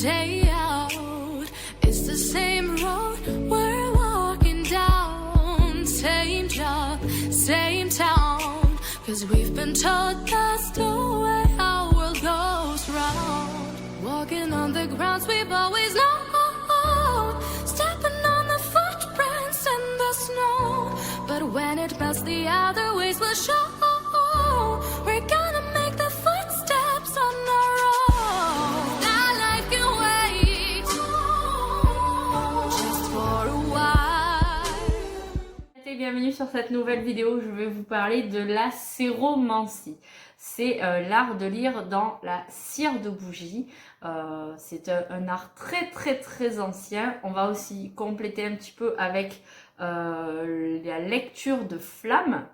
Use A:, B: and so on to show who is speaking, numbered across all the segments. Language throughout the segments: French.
A: day out. It's the same road we're walking down, same job, same town. 'Cause we've been told that's the way our world goes round. Walking on the grounds we've always known, stepping on the footprints in the snow. But when it melts, the other ways will show. We're gonna make the footsteps on our own. That life can wait just for a while.
B: Et bienvenue sur cette nouvelle vidéo. Je vais vous parler de la séromancie. C'est l'art de lire dans la cire de bougie. C'est un art très ancien. On va aussi compléter un petit peu avec la lecture de flammes.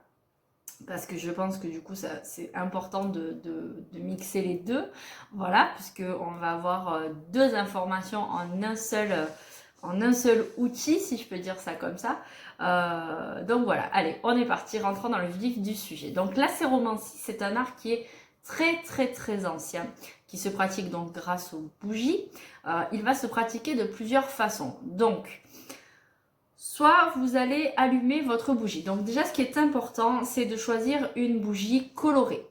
B: Parce que je pense que du coup c'est important de mixer les deux, voilà, puisque on va avoir deux informations en un seul outil, si je peux dire ça comme ça. Donc voilà, allez, on est parti, rentrons dans le vif du sujet. Donc la séromancie, c'est un art qui est très ancien, qui se pratique donc grâce aux bougies. Il va se pratiquer de plusieurs façons. Donc soit vous allez allumer votre bougie. Donc déjà, ce qui est important, c'est de choisir une bougie colorée.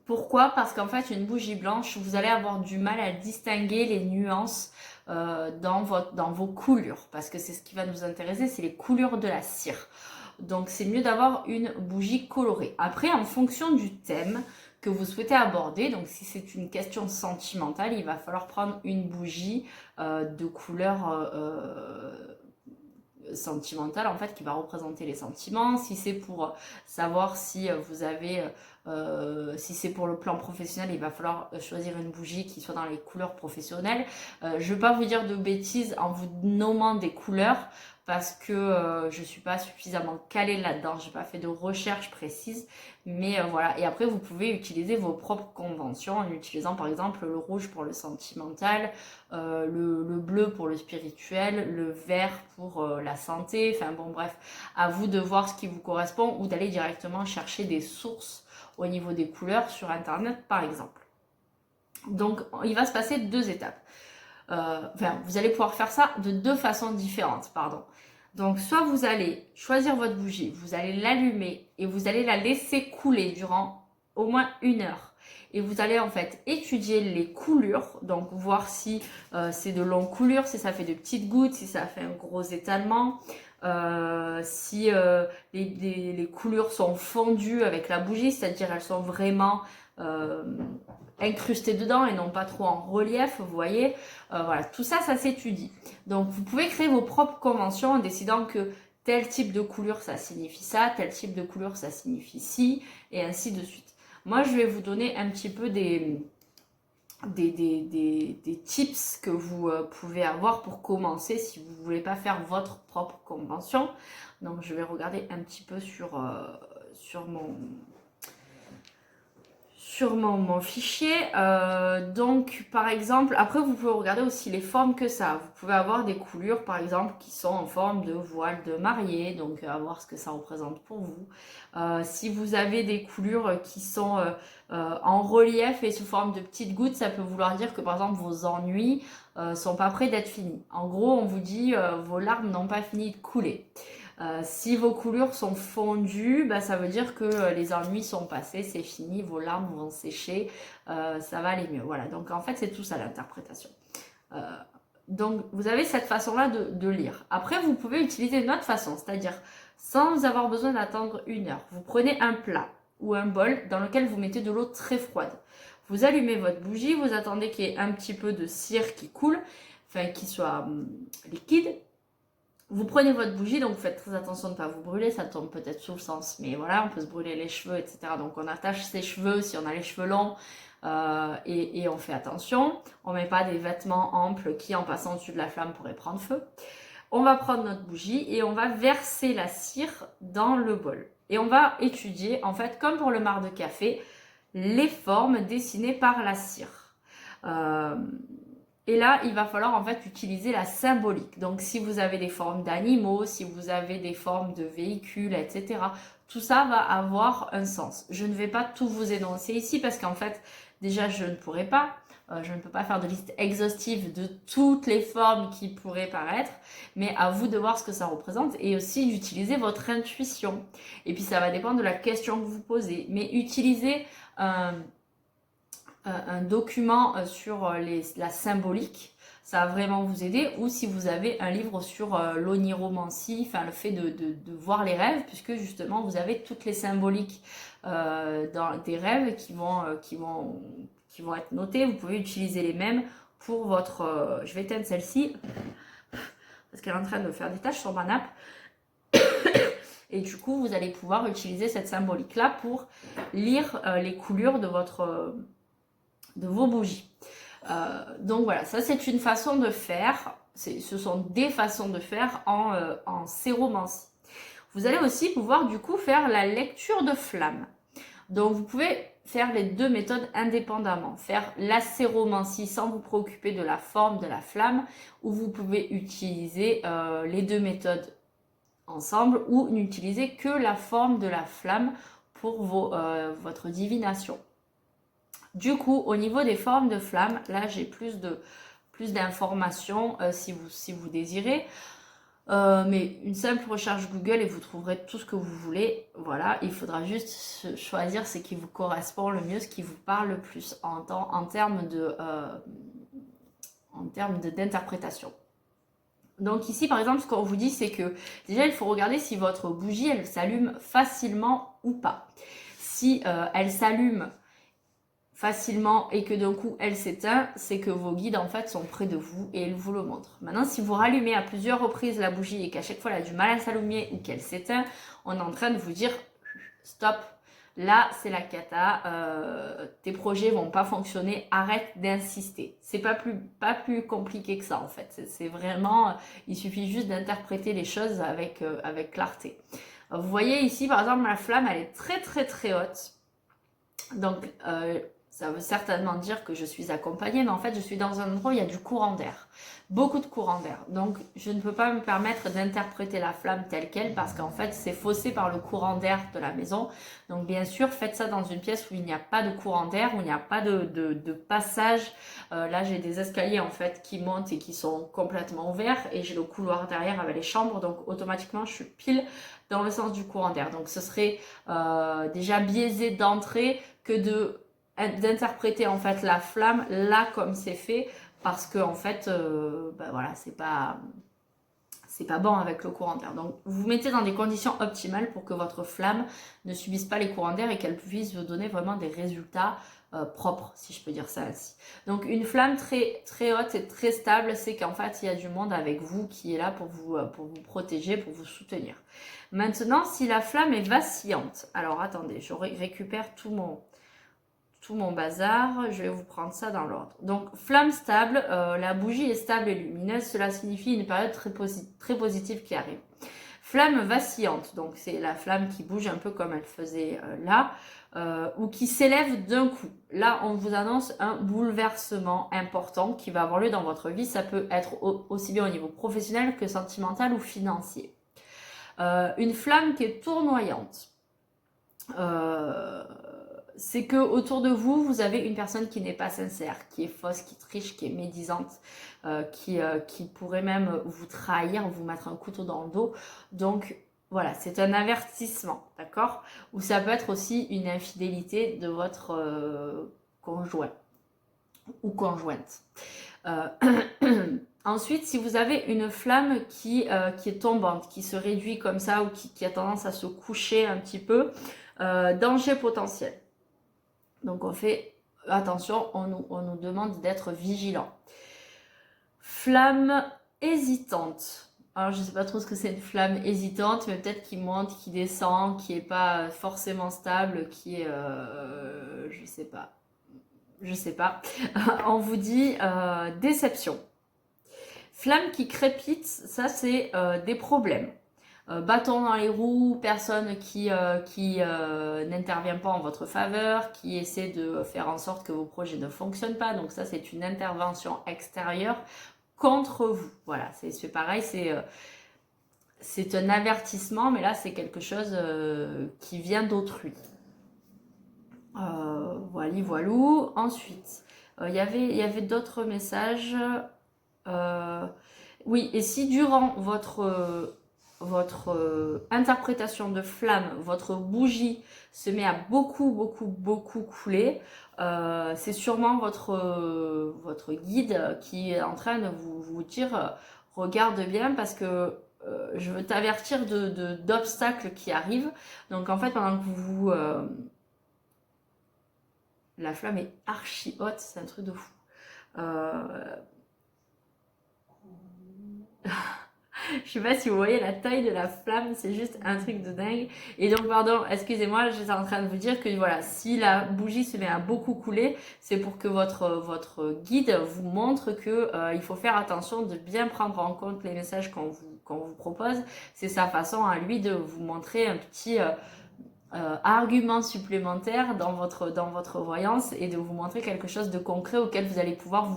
B: Pourquoi? Parce qu'en fait, une bougie blanche, vous allez avoir du mal à distinguer les nuances dans vos coulures. Parce que c'est ce qui va nous intéresser, c'est les coulures de la cire. Donc c'est mieux d'avoir une bougie colorée. Après, en fonction du thème que vous souhaitez aborder, donc si c'est une question sentimentale, il va falloir prendre une bougie de couleur sentimentale, en fait, qui va représenter les sentiments. Si c'est pour savoir si vous avez si c'est pour le plan professionnel, il va falloir choisir une bougie qui soit dans les couleurs professionnelles. Je ne vais pas vous dire de bêtises en vous nommant des couleurs parce que je suis pas suffisamment calée là-dedans, j'ai pas fait de recherche précise, mais voilà. Et après, vous pouvez utiliser vos propres conventions en utilisant par exemple le rouge pour le sentimental, le bleu pour le spirituel, le vert pour la santé, enfin bon bref, à vous de voir ce qui vous correspond ou d'aller directement chercher des sources au niveau des couleurs sur internet par exemple. Donc il va se passer deux étapes. Vous allez pouvoir faire ça de deux façons différentes, pardon. Donc soit vous allez choisir votre bougie, vous allez l'allumer et vous allez la laisser couler durant au moins 1 heure. Et vous allez en fait étudier les coulures, donc voir si c'est de longues coulures, si ça fait de petites gouttes, si ça fait un gros étalement, si les coulures sont fondues avec la bougie, c'est-à-dire elles sont vraiment incrustées dedans et non pas trop en relief, vous voyez. Voilà, tout ça, ça s'étudie. Donc vous pouvez créer vos propres conventions en décidant que tel type de couleur ça signifie ça, tel type de couleur ça signifie ci, et ainsi de suite. Moi, je vais vous donner un petit peu des tips que vous pouvez avoir pour commencer si vous ne voulez pas faire votre propre convention. Donc, je vais regarder un petit peu sur mon fichier. Donc, par exemple, après, vous pouvez regarder aussi les formes que ça a. Vous pouvez avoir des coulures, par exemple, qui sont en forme de voile de mariée. Donc, à voir ce que ça représente pour vous. Si vous avez des coulures qui sont en relief et sous forme de petites gouttes, ça peut vouloir dire que, par exemple, vos ennuis sont pas prêts d'être finis. En gros, on vous dit vos larmes n'ont pas fini de couler. Si vos coulures sont fondues, bah, ça veut dire que les ennuis sont passés, c'est fini, vos larmes vont sécher, ça va aller mieux. Voilà, donc en fait c'est tout ça l'interprétation. Donc vous avez cette façon-là de lire. Après vous pouvez utiliser une autre façon, c'est-à-dire sans avoir besoin d'attendre 1 heure. Vous prenez un plat ou un bol dans lequel vous mettez de l'eau très froide. Vous allumez votre bougie, vous attendez qu'il y ait un petit peu de cire qui coule, enfin qui soit liquide. Vous prenez votre bougie, donc vous faites très attention de ne pas vous brûler, ça tombe peut-être sous le sens, mais voilà, on peut se brûler les cheveux, etc. Donc on attache ses cheveux si on a les cheveux longs et on fait attention. On ne met pas des vêtements amples qui, en passant au-dessus de la flamme, pourraient prendre feu. On va prendre notre bougie et on va verser la cire dans le bol. Et on va étudier, en fait, comme pour le marc de café, les formes dessinées par la cire. Et là, il va falloir en fait utiliser la symbolique. Donc, si vous avez des formes d'animaux, si vous avez des formes de véhicules, etc., tout ça va avoir un sens. Je ne vais pas tout vous énoncer ici parce qu'en fait, déjà, je ne pourrais pas. Je ne peux pas faire de liste exhaustive de toutes les formes qui pourraient paraître, mais à vous de voir ce que ça représente et aussi d'utiliser votre intuition. Et puis ça va dépendre de la question que vous posez. Mais utilisez un document sur la symbolique, ça va vraiment vous aider. Ou si vous avez un livre sur l'oniromancie, enfin le fait de voir les rêves, puisque justement vous avez toutes les symboliques dans des rêves qui vont être notés. Vous pouvez utiliser les mêmes pour votre... je vais éteindre celle-ci parce qu'elle est en train de faire des taches sur ma nappe. Et du coup, vous allez pouvoir utiliser cette symbolique-là pour lire les coulures de vos bougies. Donc voilà, ça c'est une façon de faire. Ce sont des façons de faire en séromancie. Vous allez aussi pouvoir du coup faire la lecture de flamme. Donc vous pouvez faire les deux méthodes indépendamment. Faire la séromancie sans vous préoccuper de la forme de la flamme, ou vous pouvez utiliser les deux méthodes ensemble, ou n'utiliser que la forme de la flamme pour votre divination. Du coup, au niveau des formes de flamme, là j'ai plus d'informations si vous désirez. Mais une simple recherche Google et vous trouverez tout ce que vous voulez. Voilà, il faudra juste choisir ce qui vous correspond le mieux, ce qui vous parle le plus en termes d'interprétation. Donc ici, par exemple, ce qu'on vous dit, c'est que déjà, il faut regarder si votre bougie, elle s'allume facilement ou pas. Si elle s'allume facilement et que d'un coup elle s'éteint, c'est que vos guides en fait sont près de vous et ils vous le montrent. Maintenant, si vous rallumez à plusieurs reprises la bougie et qu'à chaque fois elle a du mal à s'allumer ou qu'elle s'éteint, on est en train de vous dire stop, là c'est la cata, tes projets vont pas fonctionner, arrête d'insister. C'est pas plus compliqué que ça en fait. C'est vraiment, il suffit juste d'interpréter les choses avec clarté. Vous voyez ici par exemple la flamme, elle est très très très haute. Donc ça veut certainement dire que je suis accompagnée, mais en fait, je suis dans un endroit où il y a du courant d'air. Beaucoup de courant d'air. Donc, je ne peux pas me permettre d'interpréter la flamme telle qu'elle parce qu'en fait, c'est faussé par le courant d'air de la maison. Donc, bien sûr, faites ça dans une pièce où il n'y a pas de courant d'air, où il n'y a pas de passage. Là, j'ai des escaliers, en fait, qui montent et qui sont complètement ouverts. Et j'ai le couloir derrière avec les chambres. Donc, automatiquement, je suis pile dans le sens du courant d'air. Donc, ce serait déjà biaisé d'entrée que d'interpréter en fait la flamme là comme c'est fait parce que en fait voilà, c'est pas bon avec le courant d'air. Donc vous vous mettez dans des conditions optimales pour que votre flamme ne subisse pas les courants d'air et qu'elle puisse vous donner vraiment des résultats propres, si je peux dire ça ainsi. Donc une flamme très très haute et très stable, c'est qu'en fait il y a du monde avec vous qui est là pour vous protéger, pour vous soutenir. Maintenant, si la flamme est vacillante, alors attendez, je récupère tout mon bazar, je vais vous prendre ça dans l'ordre. Donc, flamme stable, la bougie est stable et lumineuse, cela signifie une période très positive qui arrive. Flamme vacillante, donc c'est la flamme qui bouge un peu comme elle faisait là, ou qui s'élève d'un coup. Là, on vous annonce un bouleversement important qui va avoir lieu dans votre vie. Ça peut être aussi bien au niveau professionnel que sentimental ou financier. Une flamme qui est tournoyante. C'est que autour de vous, vous avez une personne qui n'est pas sincère, qui est fausse, qui triche, qui est médisante, qui pourrait même vous trahir, vous mettre un couteau dans le dos. Donc voilà, c'est un avertissement, d'accord? Ou ça peut être aussi une infidélité de votre conjoint ou conjointe. Ensuite, si vous avez une flamme qui est tombante, qui se réduit comme ça ou qui a tendance à se coucher un petit peu, danger potentiel. Donc on fait attention, on nous demande d'être vigilant. Flamme hésitante. Alors je ne sais pas trop ce que c'est une flamme hésitante, mais peut-être qui monte, qui descend, qui n'est pas forcément stable, qui est... je sais pas. On vous dit déception. Flamme qui crépite, ça c'est des problèmes. Bâton dans les roues, personne qui n'intervient pas en votre faveur, qui essaie de faire en sorte que vos projets ne fonctionnent pas. Donc ça, c'est une intervention extérieure contre vous. Voilà, c'est pareil, c'est un avertissement, mais là, c'est quelque chose qui vient d'autrui. Voilou. Ensuite, Il y avait d'autres messages. Oui, et si durant votre interprétation de flamme, votre bougie se met à beaucoup couler, c'est sûrement votre guide qui est en train de vous dire regarde bien parce que je veux t'avertir d'obstacles qui arrivent. Donc en fait, pendant que la flamme est archi haute, c'est un truc de fou. Je sais pas si vous voyez la taille de la flamme, c'est juste un truc de dingue. Et donc, pardon, excusez-moi, j'étais en train de vous dire que voilà, si la bougie se met à beaucoup couler, c'est pour que votre guide vous montre que il faut faire attention de bien prendre en compte les messages qu'on vous propose. C'est sa façon à lui de vous montrer un petit argument supplémentaire dans votre voyance et de vous montrer quelque chose de concret auquel vous allez pouvoir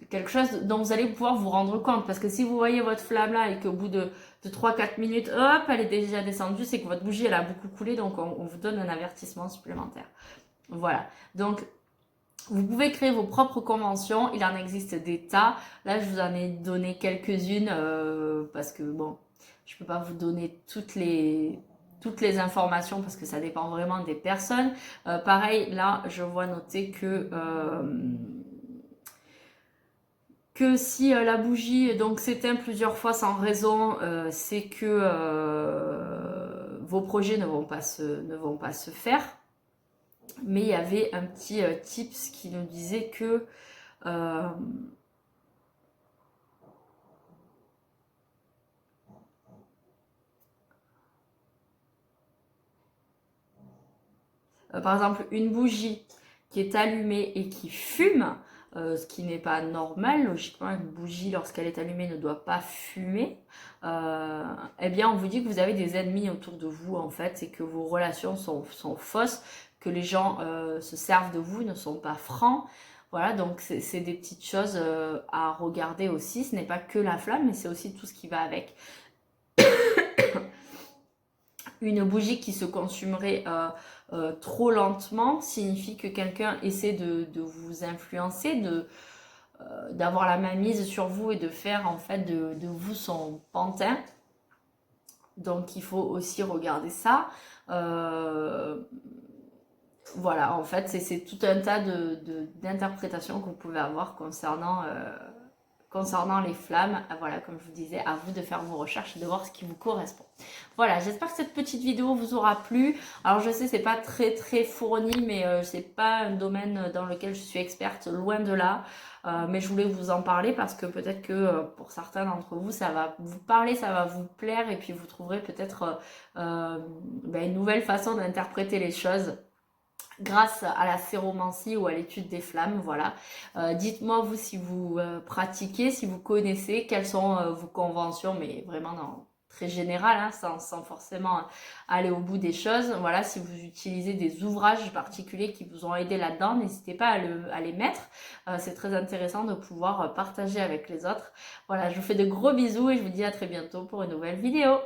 B: quelque chose dont vous allez pouvoir vous rendre compte. Parce que si vous voyez votre flamme là et qu'au bout de 3-4 minutes, hop, elle est déjà descendue, c'est que votre bougie, elle a beaucoup coulé, donc on vous donne un avertissement supplémentaire. Voilà. Donc, vous pouvez créer vos propres conventions. Il en existe des tas. Là, je vous en ai donné quelques-unes parce que, bon, je peux pas vous donner toutes les informations parce que ça dépend vraiment des personnes. Pareil, là, je vois noter que si la bougie donc s'éteint plusieurs fois sans raison, c'est que vos projets ne vont pas se faire. Mais il y avait un petit tips qui nous disait que par exemple une bougie qui est allumée et qui fume, ce qui n'est pas normal. Logiquement, une bougie, lorsqu'elle est allumée, ne doit pas fumer. Eh bien, on vous dit que vous avez des ennemis autour de vous, en fait, et que vos relations sont fausses, que les gens se servent de vous, ne sont pas francs. Voilà, donc c'est des petites choses à regarder aussi. Ce n'est pas que la flamme, mais c'est aussi tout ce qui va avec. Une bougie qui se consumerait trop lentement signifie que quelqu'un essaie de vous influencer, d'avoir la main mise sur vous et de faire en fait de vous son pantin. Donc il faut aussi regarder ça. Voilà, en fait, c'est tout un tas d'interprétations que vous pouvez avoir concernant les flammes. Voilà, comme je vous disais, à vous de faire vos recherches et de voir ce qui vous correspond. Voilà, j'espère que cette petite vidéo vous aura plu. Alors je sais, c'est pas très fourni, mais c'est pas un domaine dans lequel je suis experte, loin de là. Mais je voulais vous en parler parce que peut-être que pour certains d'entre vous, ça va vous parler, ça va vous plaire et puis vous trouverez peut-être une nouvelle façon d'interpréter les choses grâce à la séromancie ou à l'étude des flammes. Voilà. Dites-moi vous si vous pratiquez, si vous connaissez, quelles sont vos conventions, mais vraiment très général, hein, sans forcément aller au bout des choses. Voilà, si vous utilisez des ouvrages particuliers qui vous ont aidé là-dedans, n'hésitez pas à les mettre. C'est très intéressant de pouvoir partager avec les autres. Voilà, je vous fais de gros bisous et je vous dis à très bientôt pour une nouvelle vidéo.